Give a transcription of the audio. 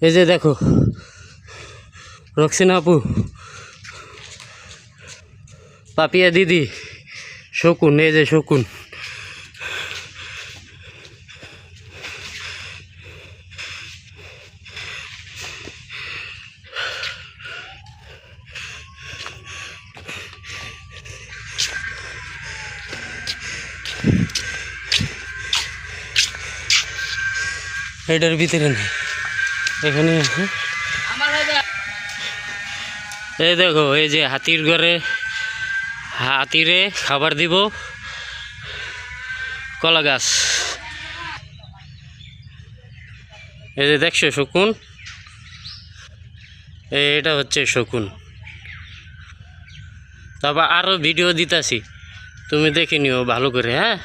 এই যে দেখো রক্সিনা আপু, পাপিয়া দিদি, শকুন, এই যে শকুন। এটার ভিতরে নেই, এখানে আছে। এই দেখো এই যে হাতির ঘরে হাতিরে খাবার দিব, কলা গাছ। এই যে দেখছো শকুন, এটা হচ্ছে শকুন। তারপর আরও ভিডিও দিতাছি, তুমি দেখে নিও ভালো করে, হ্যাঁ।